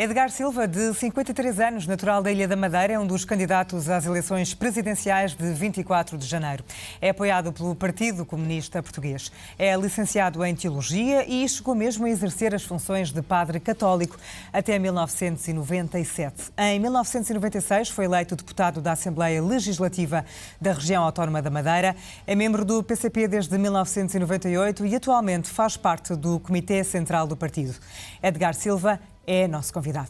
Edgar Silva, de 53 anos, natural da Ilha da Madeira, é um dos candidatos às eleições presidenciais de 24 de janeiro. É apoiado pelo Partido Comunista Português. É licenciado em Teologia e chegou mesmo a exercer as funções de padre católico até 1997. Em 1996 foi eleito deputado da Assembleia Legislativa da Região Autónoma da Madeira. É membro do PCP desde 1998 e atualmente faz parte do Comitê Central do Partido. Edgar Silva é nosso convidado.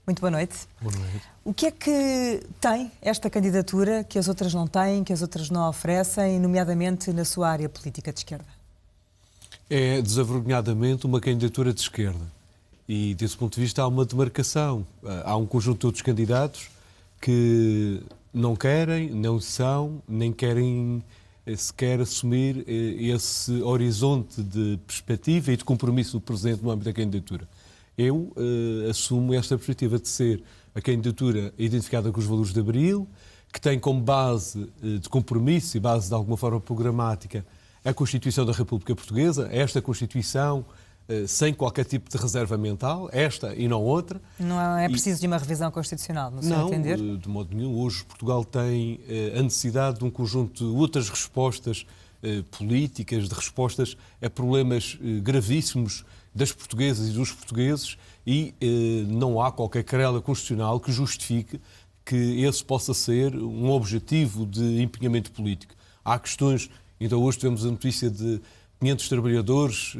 Muito boa noite. Boa noite. O que é que tem esta candidatura que as outras não têm, que as outras não oferecem, nomeadamente na sua área política de esquerda? É desavergonhadamente uma candidatura de esquerda. E, desse ponto de vista, há uma demarcação. Há um conjunto de outros candidatos que não querem, não são, nem querem sequer assumir esse horizonte de perspectiva e de compromisso do Presidente no âmbito da candidatura. Eu assumo esta perspectiva de ser a candidatura identificada com os valores de Abril, que tem como base de compromisso e base de alguma forma programática a Constituição da República Portuguesa, esta Constituição sem qualquer tipo de reserva mental, esta e não outra. Não é preciso de uma revisão constitucional, no seu entender? Não, de modo nenhum. Hoje Portugal tem a necessidade de um conjunto de outras respostas políticas, de respostas a problemas gravíssimos das portuguesas e dos portugueses e não há qualquer querela constitucional que justifique que esse possa ser um objetivo de empenhamento político. Há questões, ainda hoje tivemos a notícia de 500 trabalhadores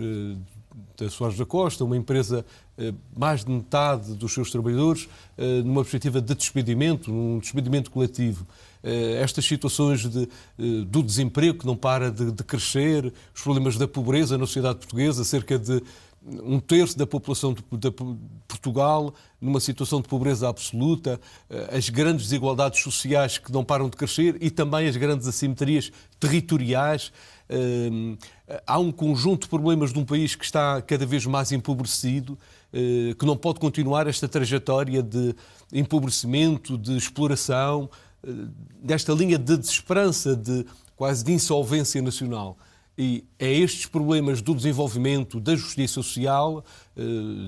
da Soares da Costa, uma empresa, mais de metade dos seus trabalhadores, numa perspectiva de despedimento, num despedimento coletivo. Estas situações do desemprego que não para de crescer, os problemas da pobreza na sociedade portuguesa, cerca de um terço da população de Portugal numa situação de pobreza absoluta, as grandes desigualdades sociais que não param de crescer e também as grandes assimetrias territoriais. Há um conjunto de problemas de um país que está cada vez mais empobrecido, que não pode continuar esta trajetória de empobrecimento, de exploração, desta linha de desesperança, quase de insolvência nacional. E é estes problemas do desenvolvimento, da justiça social,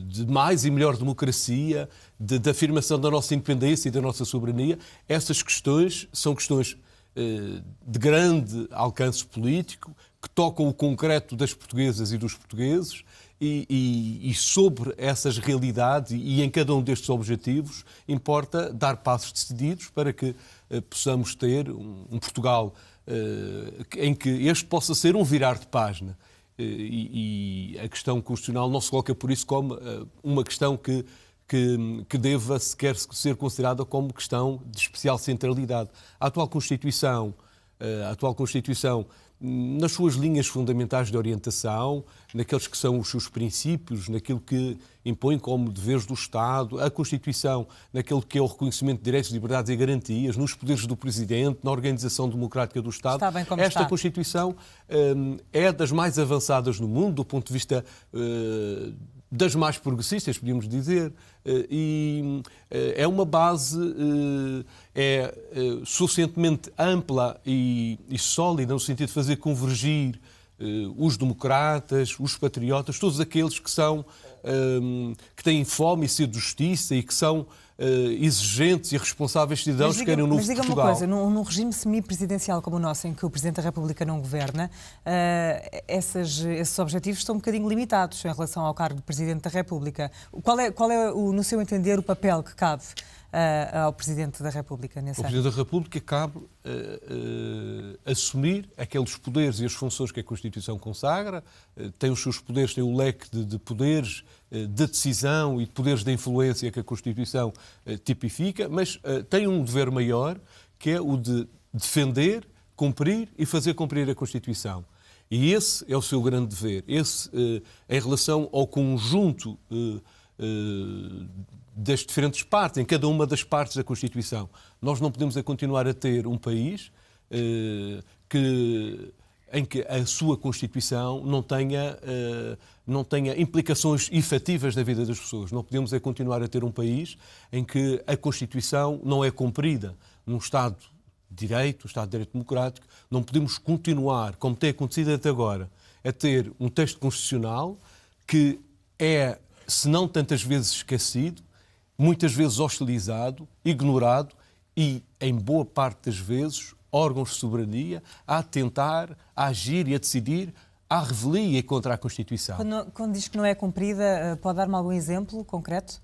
de mais e melhor democracia, da afirmação da nossa independência e da nossa soberania, essas questões são questões de grande alcance político, que tocam o concreto das portuguesas e dos portugueses e sobre essas realidades e em cada um destes objetivos importa dar passos decididos para que possamos ter um Portugal em que este possa ser um virar de página. E a questão constitucional não se coloca por isso como uma questão que deva sequer ser considerada como questão de especial centralidade. A atual Constituição, nas suas linhas fundamentais de orientação, naqueles que são os seus princípios, naquilo que impõe como deveres do Estado, a Constituição, naquilo que é o reconhecimento de direitos, liberdades e garantias, nos poderes do Presidente, na organização democrática do Estado. Esta Constituição é das mais avançadas no mundo, do ponto de vista das mais progressistas, podíamos dizer, e é uma base suficientemente ampla e sólida no sentido de fazer convergir os democratas, os patriotas, todos aqueles que têm fome e sede de justiça e que são exigentes e responsáveis cidadãos que querem um novo Portugal. Mas diga uma coisa, num regime semipresidencial como o nosso, em que o Presidente da República não governa, esses objetivos estão um bocadinho limitados em relação ao cargo de Presidente da República. Qual é no seu entender, o papel que cabe ao Presidente da República nesse ano? Ao Presidente da República cabe assumir aqueles poderes e as funções que a Constituição consagra, tem os seus poderes, tem o leque de poderes de decisão e de poderes de influência que a Constituição tipifica, mas tem um dever maior, que é o de defender, cumprir e fazer cumprir a Constituição. E esse é o seu grande dever. Esse, em relação ao conjunto das diferentes partes, em cada uma das partes da Constituição. Nós não podemos continuar a ter um país em que a sua Constituição não tenha implicações efetivas na vida das pessoas. Não podemos continuar a ter um país em que a Constituição não é cumprida. Num Estado de Direito, um Estado de Direito Democrático, não podemos continuar, como tem acontecido até agora, a ter um texto constitucional que é se não tantas vezes esquecido, muitas vezes hostilizado, ignorado e, em boa parte das vezes, órgãos de soberania a tentar, a agir e a decidir à revelia e contra a Constituição. Quando diz que não é cumprida, pode dar-me algum exemplo concreto?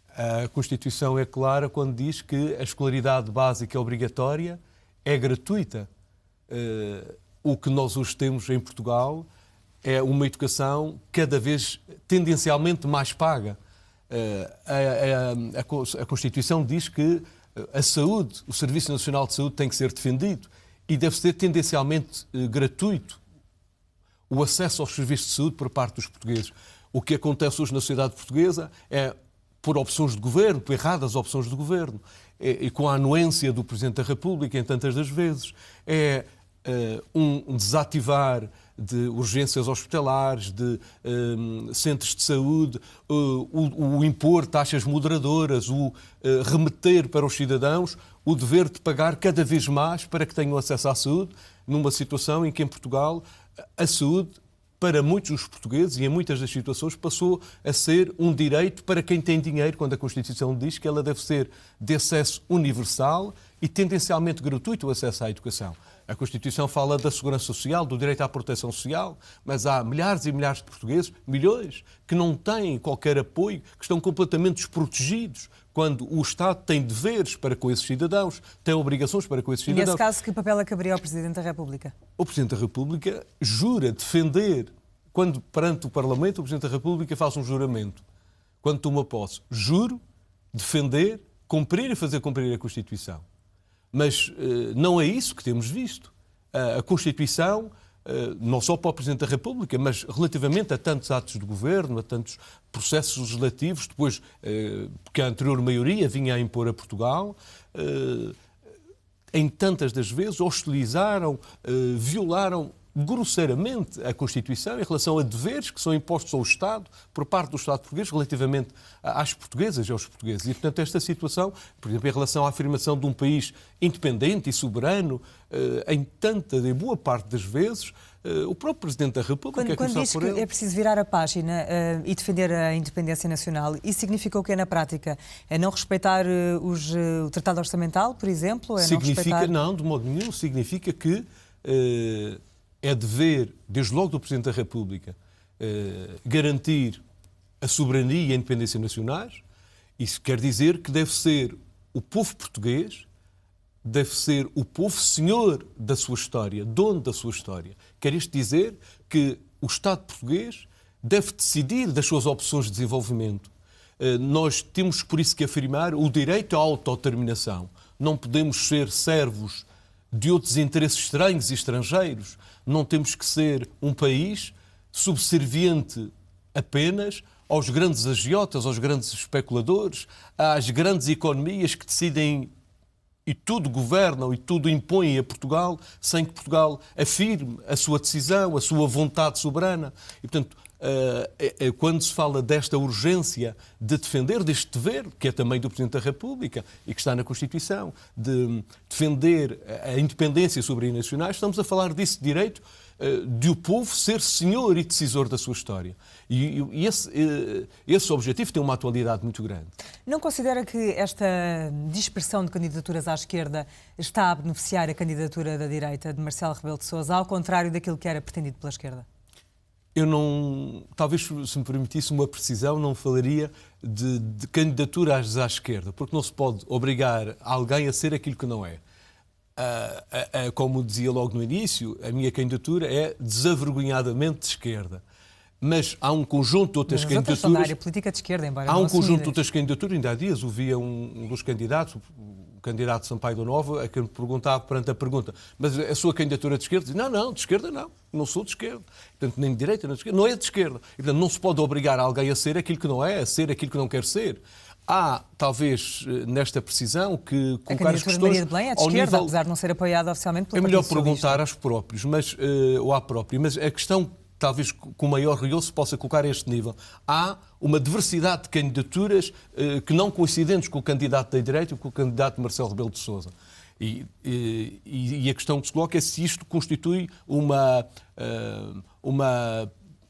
A Constituição é clara quando diz que a escolaridade básica é obrigatória, é gratuita. O que nós hoje temos em Portugal é uma educação cada vez tendencialmente mais paga. A Constituição diz que a saúde, o Serviço Nacional de Saúde tem que ser defendido e deve ser tendencialmente gratuito o acesso aos serviços de saúde por parte dos portugueses. O que acontece hoje na sociedade portuguesa é, por opções de governo, por erradas opções de governo, e com a anuência do Presidente da República em tantas das vezes, é um desativar de urgências hospitalares, de centros de saúde, o impor taxas moderadoras, o remeter para os cidadãos o dever de pagar cada vez mais para que tenham acesso à saúde, numa situação em que em Portugal a saúde, para muitos dos portugueses e em muitas das situações, passou a ser um direito para quem tem dinheiro, quando a Constituição diz que ela deve ser de acesso universal e tendencialmente gratuito o acesso à educação. A Constituição fala da segurança social, do direito à proteção social, mas há milhares e milhares de portugueses, milhões, que não têm qualquer apoio, que estão completamente desprotegidos, quando o Estado tem deveres para com esses cidadãos, tem obrigações para com esses cidadãos. E nesse caso, que papel é caberia ao Presidente da República? O Presidente da República jura defender, quando perante o Parlamento o Presidente da República faz um juramento, quando toma posse, juro defender, cumprir e fazer cumprir a Constituição. Mas não é isso que temos visto. A Constituição, não só para o Presidente da República, mas relativamente a tantos atos de governo, a tantos processos legislativos, depois que a anterior maioria vinha a impor a Portugal, em tantas das vezes hostilizaram, violaram grosseiramente a Constituição em relação a deveres que são impostos ao Estado, por parte do Estado português, relativamente às portuguesas e aos portugueses. E, portanto, esta situação, por exemplo, em relação à afirmação de um país independente e soberano, em boa parte das vezes, o próprio Presidente da República... Quando diz que é preciso virar a página e defender a independência nacional, isso significa o que é na prática? É não respeitar o Tratado Orçamental, por exemplo? Não, de modo nenhum. Significa que... é dever, desde logo do Presidente da República, garantir a soberania e a independência nacionais. Isso quer dizer que deve ser o povo português, deve ser o povo senhor da sua história, dono da sua história. Quer isto dizer que o Estado português deve decidir das suas opções de desenvolvimento. Nós temos, por isso, que afirmar o direito à autodeterminação. Não podemos ser servos de outros interesses estranhos e estrangeiros. Não temos que ser um país subserviente apenas aos grandes agiotas, aos grandes especuladores, às grandes economias que decidem e tudo governam e tudo impõem a Portugal, sem que Portugal afirme a sua decisão, a sua vontade soberana. E, portanto, quando se fala desta urgência de defender, deste dever, que é também do Presidente da República e que está na Constituição, de defender a independência e a soberania nacionais, estamos a falar desse direito de o povo ser senhor e decisor da sua história. E esse objetivo tem uma atualidade muito grande. Não considera que esta dispersão de candidaturas à esquerda está a beneficiar a candidatura da direita de Marcelo Rebelo de Sousa, ao contrário daquilo que era pretendido pela esquerda? Eu não, talvez se me permitisse uma precisão, não falaria de candidaturas à esquerda, porque não se pode obrigar alguém a ser aquilo que não é. Como dizia logo no início, a minha candidatura é desavergonhadamente de esquerda. Mas há um conjunto de outras candidaturas... São da área política de esquerda, embora há um conjunto de outras candidaturas, ainda há dias ouvia um dos candidatos, o candidato Sampaio da Nova, a quem me perguntava perante a pergunta, mas a sua candidatura é de esquerda? Diz, não, de esquerda não sou de esquerda. Portanto, nem de direita, nem de esquerda, não é de esquerda. E, portanto, não se pode obrigar alguém a ser aquilo que não é, a ser aquilo que não quer ser. Há, talvez, nesta precisão, que colocar as questões... A candidatura de Maria de Belém é de esquerda, nível... apesar de não ser apoiada oficialmente pelo Partido Socialista. É melhor perguntar aos próprios, ou à própria, mas a questão, talvez com maior rigor, se possa colocar a este nível. Há uma diversidade de candidaturas que não coincidentes com o candidato da direita e com o candidato Marcelo Rebelo de Sousa. E a questão que se coloca é se isto constitui uma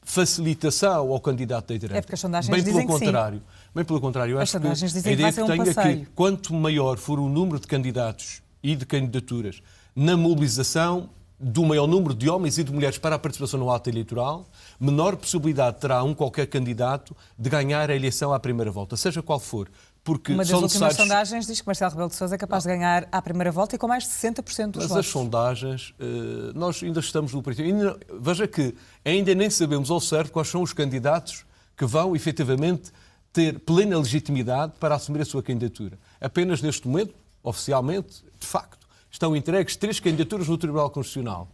facilitação ao candidato da direita. É porque as sondagens dizem que sim. Bem pelo contrário, As sondagens dizem a ideia que vai ser um tenho é passeio. que quanto maior for o número de candidatos e de candidaturas na mobilização do maior número de homens e de mulheres para a participação no ato eleitoral, menor possibilidade terá qualquer candidato de ganhar a eleição à primeira volta, seja qual for. Porque uma das são últimas necessários... sondagens diz que Marcelo Rebelo de Sousa é capaz de ganhar à primeira volta e com mais de 60% dos votos. Mas as sondagens, nós ainda estamos no princípio. Veja que ainda nem sabemos ao certo quais são os candidatos que vão, efetivamente, ter plena legitimidade para assumir a sua candidatura. Apenas neste momento, oficialmente, de facto, estão entregues 3 candidaturas no Tribunal Constitucional.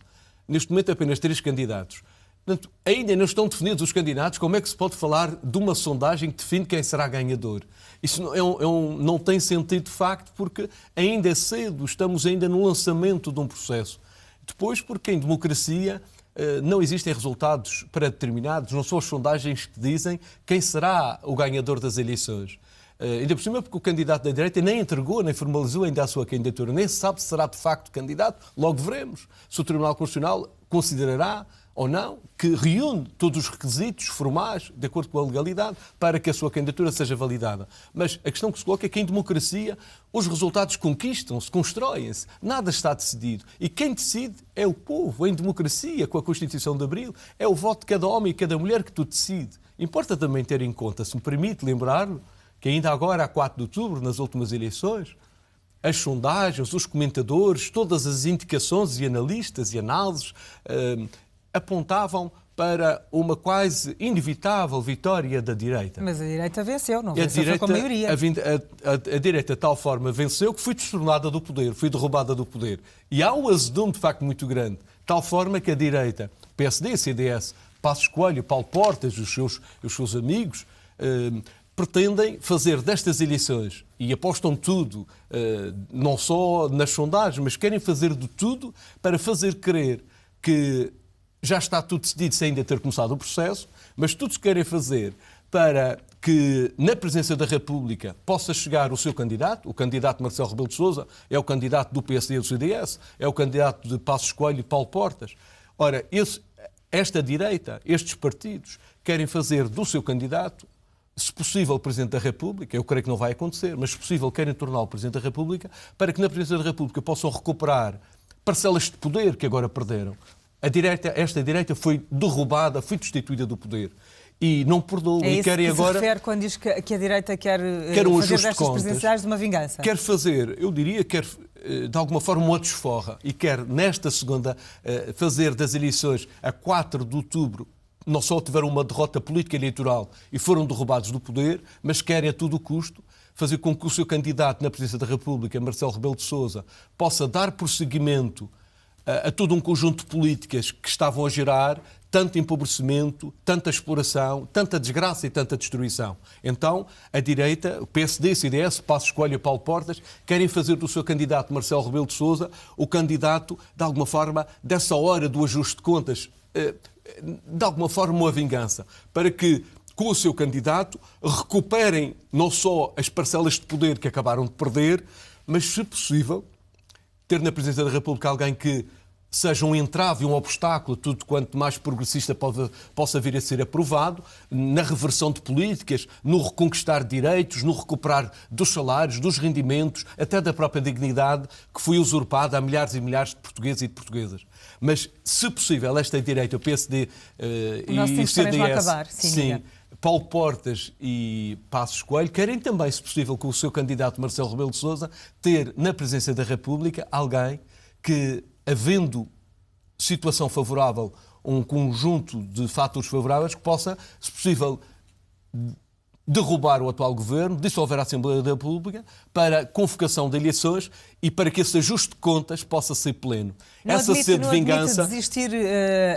Neste momento, apenas 3 candidatos. Portanto, ainda não estão definidos os candidatos. Como é que se pode falar de uma sondagem que define quem será ganhador? Isso não tem sentido de facto, porque ainda é cedo, estamos ainda no lançamento de um processo. Depois, porque em democracia não existem resultados pré-determinados, não são as sondagens que dizem quem será o ganhador das eleições. Ainda por cima, porque o candidato da direita nem entregou, nem formalizou ainda a sua candidatura, nem se sabe se será de facto candidato, logo veremos se o Tribunal Constitucional considerará ou não, que reúne todos os requisitos formais, de acordo com a legalidade, para que a sua candidatura seja validada. Mas a questão que se coloca é que em democracia os resultados conquistam-se, constroem-se, nada está decidido. E quem decide é o povo. Em democracia, com a Constituição de Abril, é o voto de cada homem e cada mulher que tu decide. Importa também ter em conta, se me permite lembrar-lhe, que ainda agora, a 4 de outubro, nas últimas eleições, as sondagens, os comentadores, todas as indicações e analistas e análises apontavam para uma quase inevitável vitória da direita. Mas a direita venceu, não venceu com a maioria. A direita de tal forma venceu que foi destornada do poder, foi derrubada do poder. E há um azedume de facto muito grande, de tal forma que a direita, PSD, CDS, Passos Coelho, Paulo Portas, os seus amigos, pretendem fazer destas eleições, e apostam tudo, não só nas sondagens, mas querem fazer de tudo para fazer crer que já está tudo decidido sem ainda ter começado o processo, mas tudo se querem fazer para que na presidência da República possa chegar o seu candidato, o candidato Marcelo Rebelo de Sousa, é o candidato do PSD e do CDS, é o candidato de Passos Coelho e Paulo Portas. Ora, esta direita, estes partidos, querem fazer do seu candidato, se possível, o Presidente da República, eu creio que não vai acontecer, mas se possível querem torná-lo Presidente da República, para que na presidência da República possam recuperar parcelas de poder que agora perderam. Esta direita foi derrubada, foi destituída do poder. E não perdoa. É isso e querem que agora se refere quando diz que a direita quer um fazer ajuste de destas contas, presidenciais de uma vingança. Quer fazer, eu diria, quer de alguma forma uma desforra e quer nesta segunda fazer das eleições a 4 de outubro não só tiveram uma derrota política e eleitoral e foram derrubados do poder, mas querem a todo custo fazer com que o seu candidato na presidência da República, Marcelo Rebelo de Sousa, possa dar prosseguimento a todo um conjunto de políticas que estavam a gerar tanto empobrecimento, tanta exploração, tanta desgraça e tanta destruição. Então, a direita, o PSD, CDS, Passos Coelho e Paulo Portas, querem fazer do seu candidato Marcelo Rebelo de Sousa o candidato, de alguma forma, dessa hora do ajuste de contas, de alguma forma uma vingança, para que, com o seu candidato, recuperem não só as parcelas de poder que acabaram de perder, mas, se possível, ter na presidência da República alguém que seja um entrave, um obstáculo, tudo quanto mais progressista possa vir a ser aprovado, na reversão de políticas, no reconquistar direitos, no recuperar dos salários, dos rendimentos, até da própria dignidade que foi usurpada a milhares e milhares de portugueses e de portuguesas. Mas, se possível, esta direita, o PSD e o CDS, sim, Paulo Portas e Passos Coelho, querem também, se possível, com o seu candidato Marcelo Rebelo de Sousa, ter na presidência da República alguém que, havendo situação favorável, um conjunto de fatores favoráveis, que possa, se possível, derrubar o atual governo, dissolver a Assembleia da República para convocação de eleições e para que esse ajuste de contas possa ser pleno. Essa sede de vingança. Desistir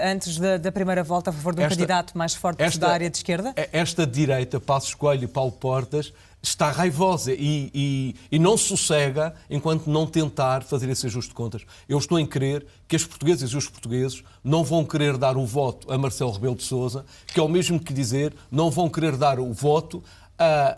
antes da primeira volta a favor de um candidato mais forte da área de esquerda? Esta direita, Passos Coelho e Paulo Portas, está raivosa e não sossega enquanto não tentar fazer esse ajuste de contas. Eu estou em crer que as portuguesas e os portugueses não vão querer dar o voto a Marcelo Rebelo de Sousa, que é o mesmo que dizer não vão querer dar o voto a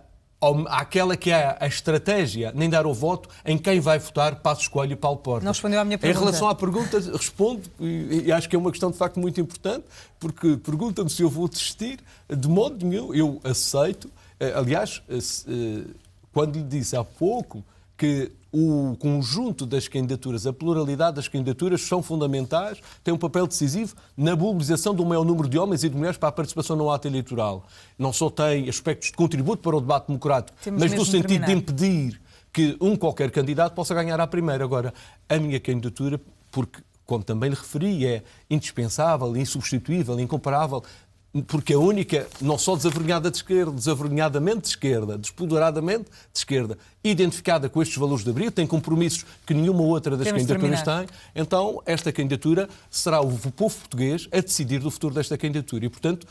àquela que é a estratégia, nem dar o voto em quem vai votar Passos Coelho e Paulo Portas. Não respondeu à minha pergunta. Em relação à pergunta, respondo, e acho que é uma questão de facto muito importante, porque perguntam-me se eu vou desistir. De modo nenhum, eu aceito. Aliás, quando lhe disse há pouco que o conjunto das candidaturas, a pluralidade das candidaturas são fundamentais, tem um papel decisivo na mobilização do maior número de homens e de mulheres para a participação no ato eleitoral. Não só tem aspectos de contributo para o debate democrático, mas no sentido de impedir que qualquer candidato possa ganhar à primeira. Agora, a minha candidatura, porque, como também lhe referi, é indispensável, insubstituível, incomparável, porque a única, não só desavergonhada de esquerda, desavergonhadamente de esquerda, despoderadamente de esquerda, identificada com estes valores de abril, tem compromissos que nenhuma outra das candidaturas tem, então esta candidatura será o povo português a decidir do futuro desta candidatura. E, portanto,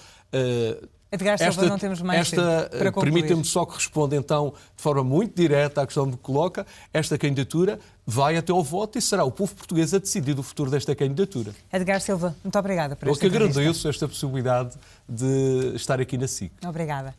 Edgar Silva, não temos mais tempo para concluir. Permita-me só que responda, então, de forma muito direta à questão que coloca. Esta candidatura vai até ao voto e será o povo português a decidir do futuro desta candidatura. Edgar Silva, muito obrigada por esta entrevista. Eu que agradeço esta possibilidade de estar aqui na SIC. Obrigada.